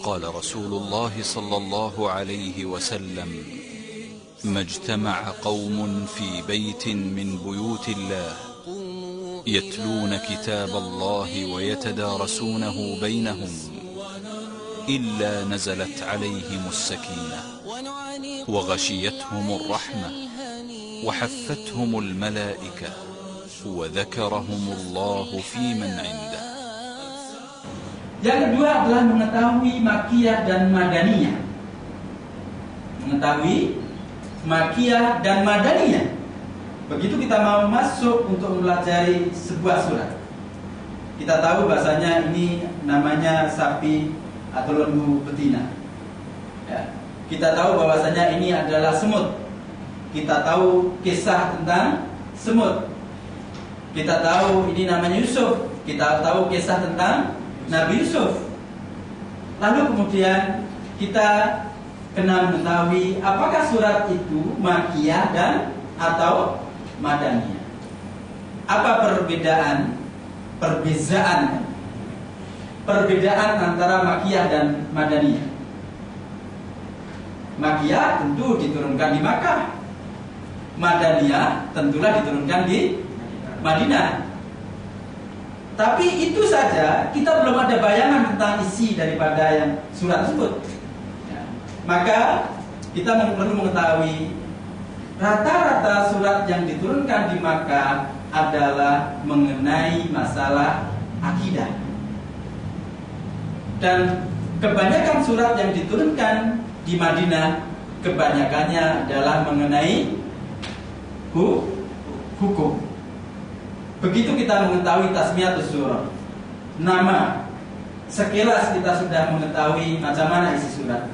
قال رسول الله صلى الله عليه وسلم: ما اجتمع قوم في بيت من بيوت الله يتلون كتاب الله ويتدارسونه بينهم إلا نزلت عليهم السكينة وغشيتهم الرحمة وحفتهم الملائكة وذكرهم الله في من عنده. Yang kedua adalah mengetahui makiyah dan madaniyah. Mengetahui makiyah dan madaniyah. Begitu kita mau masuk untuk mempelajari sebuah surat, kita tahu bahasanya ini namanya sapi atau lembu betina. Ya. Kita tahu bahwasanya ini adalah semut. Kita tahu kisah tentang semut. Kita tahu ini namanya Yusuf. Kita tahu kisah tentang Nabi Yusuf. Lalu kemudian kita kena mengetahui apakah surat itu makiyah dan atau madaniyah. Apa perbedaan antara makiyah dan madaniyah? Makiyah tentu diturunkan di Makkah. Madaniyah tentulah diturunkan di Madinah. Tapi itu saja kita belum ada bayangan tentang isi daripada yang surat tersebut. Ya. Maka kita perlu mengetahui rata-rata surat yang diturunkan di Makkah adalah mengenai masalah akidah. Dan kebanyakan surat yang diturunkan di Madinah kebanyakannya adalah mengenai hukum. Begitu kita mengetahui tasmiyatus surah, nama, sekilas kita sudah mengetahui macam mana isi surat.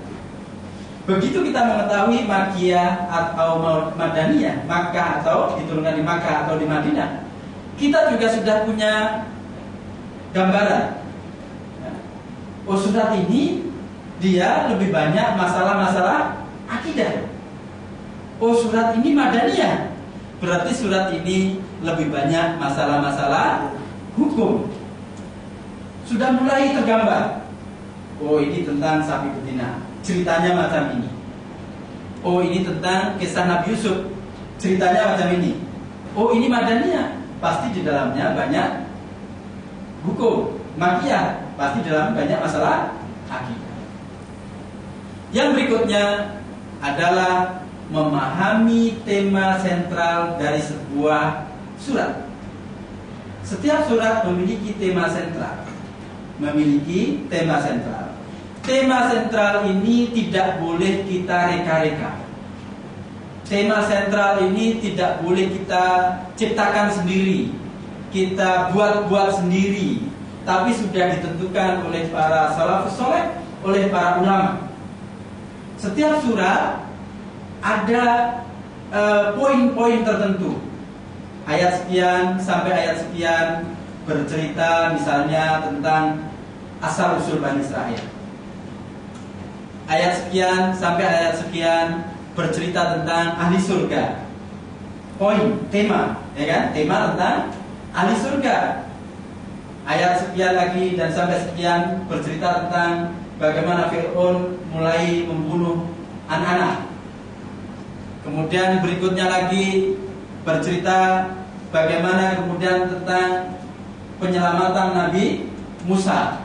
Begitu kita mengetahui makiyah atau madaniyah, Makkah atau diturunkan di Makkah atau di Madinah, kita juga sudah punya gambaran. Oh, surat ini dia lebih banyak masalah-masalah akidah. Oh, surat ini madaniyah, berarti surat ini lebih banyak masalah-masalah hukum. Sudah mulai tergambar. Oh, ini tentang sapi betina, ceritanya macam ini. Oh, ini tentang kisah Nabi Yusuf, ceritanya macam ini. Oh, ini madaniyah, pasti di dalamnya banyak hukum. Makiyah, pasti di dalam banyak masalah akidah. Yang berikutnya adalah memahami tema sentral dari sebuah surat. Setiap surat memiliki tema sentral. Tema sentral ini tidak boleh kita reka-reka. Tema sentral ini tidak boleh kita ciptakan sendiri, kita buat-buat sendiri, tapi sudah ditentukan oleh para salafus saleh, oleh para ulama. Setiap surat ada poin-poin tertentu. Ayat sekian sampai ayat sekian bercerita misalnya tentang asal usul Bani Israil. Ayat sekian sampai ayat sekian bercerita tentang ahli surga. Poin, tema, ya kan? Tema tentang ahli surga. Ayat sekian lagi dan sampai sekian bercerita tentang bagaimana Fir'aun mulai membunuh anak-anak. Kemudian berikutnya lagi bercerita bagaimana kemudian tentang penyelamatan Nabi Musa.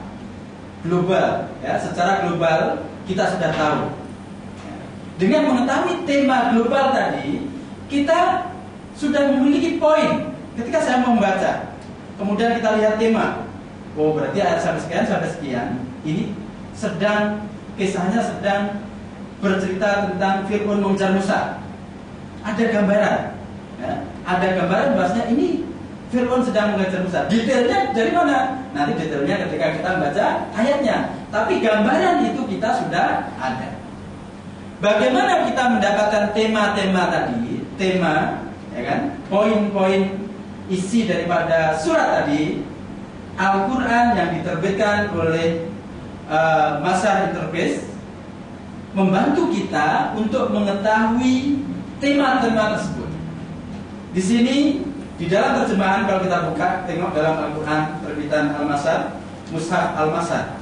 Global, ya, secara global kita sudah tahu. Dengan mengetahui tema global tadi, kita sudah memiliki poin. Ketika saya membaca, kemudian kita lihat tema. Oh, berarti ayat sampai sekian ini kisahnya sedang bercerita tentang Fir'aun mengejar Musa. Ada gambaran, ya, ada gambaran bahwasanya ini Fir'aun sedang mengejar Musa. Detailnya dari mana? Nanti detailnya ketika kita membaca ayatnya. Tapi gambaran itu kita sudah ada. Bagaimana kita mendapatkan tema-tema tadi? Tema, ya kan? Poin-poin isi daripada surat tadi. Al-Quran yang diterbitkan oleh Masar Interface membantu kita untuk mengetahui tema-tema tersebut. Di sini di dalam terjemahan, kalau kita buka tengok dalam Al-Quran terbitan Al-Masar, Mushaf Al-Masar.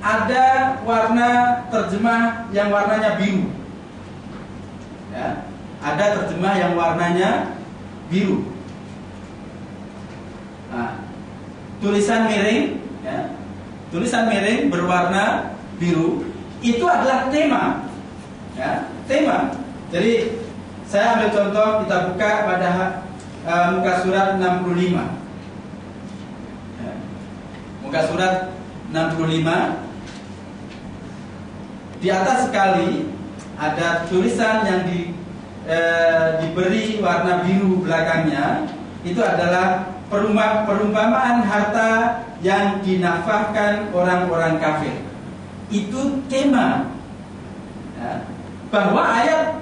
ada warna terjemah yang warnanya biru. Ya, ada terjemah yang warnanya biru. Nah, tulisan miring, ya, tulisan miring berwarna biru itu adalah tema, ya, tema. Jadi saya ambil contoh, kita buka pada muka surat 65. Ya, muka surat 65. Di atas sekali ada tulisan yang diberi warna biru belakangnya. Itu adalah perumpamaan harta yang dinafkahkan orang-orang kafir. Itu tema, ya, bahwa ayat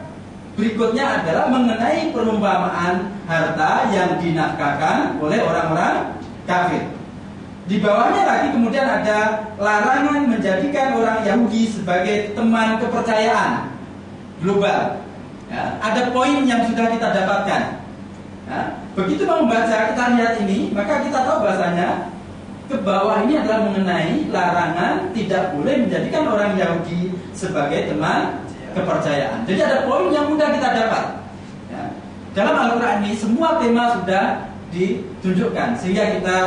berikutnya adalah mengenai perumpamaan harta yang dinafkahkan oleh orang-orang kafir. Di bawahnya lagi kemudian ada larangan menjadikan orang Yahudi sebagai teman kepercayaan global. Ya, ada poin yang sudah kita dapatkan. Ya, begitu mau membaca, kita lihat ini, maka kita tahu bahasanya ke bawah ini adalah mengenai larangan tidak boleh menjadikan orang Yahudi sebagai teman kepercayaan. Jadi ada poin yang mudah kita dapat. Ya, dalam Al-Quran ini semua tema sudah ditunjukkan sehingga kita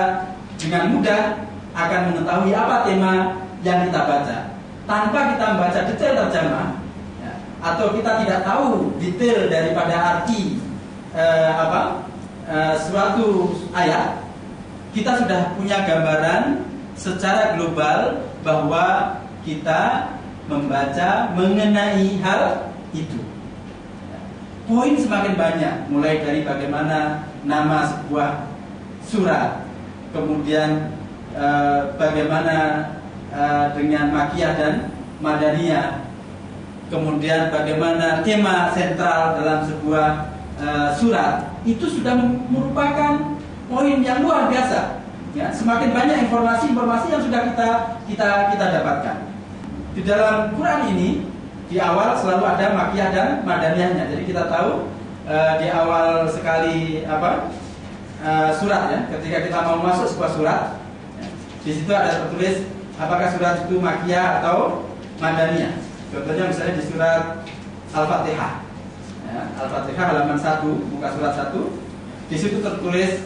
dengan mudah akan mengetahui apa tema yang kita baca tanpa kita membaca detail terjemah, ya, atau kita tidak tahu detail daripada arti suatu ayat. Kita sudah punya gambaran secara global bahwa kita membaca mengenai hal itu. Poin semakin banyak, mulai dari bagaimana nama sebuah surat, kemudian bagaimana dengan Makkiyah dan Madaniyah, kemudian bagaimana tema sentral dalam sebuah surat, itu sudah merupakan poin yang luar biasa. Ya, semakin banyak informasi-informasi yang sudah kita dapatkan. Di dalam Quran ini di awal selalu ada Makkiyah dan Madaniyahnya. Jadi kita tahu di awal sekali surat, ya, ketika kita mau masuk sebuah surat, ya, di situ ada tertulis apakah surat itu Makkiyah atau Madaniyah. Contohnya misalnya di surat Al-Fatihah, ya, Al-Fatihah halaman 1, muka surat 1, di situ tertulis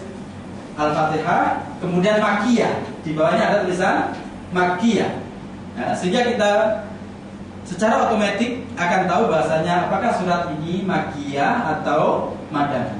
Al-Fatihah, kemudian Makkiyah, di bawahnya ada tulisan Makkiyah. Ya, sehingga kita secara otomatis akan tahu bahasanya apakah surat ini Makkiyah atau Madani.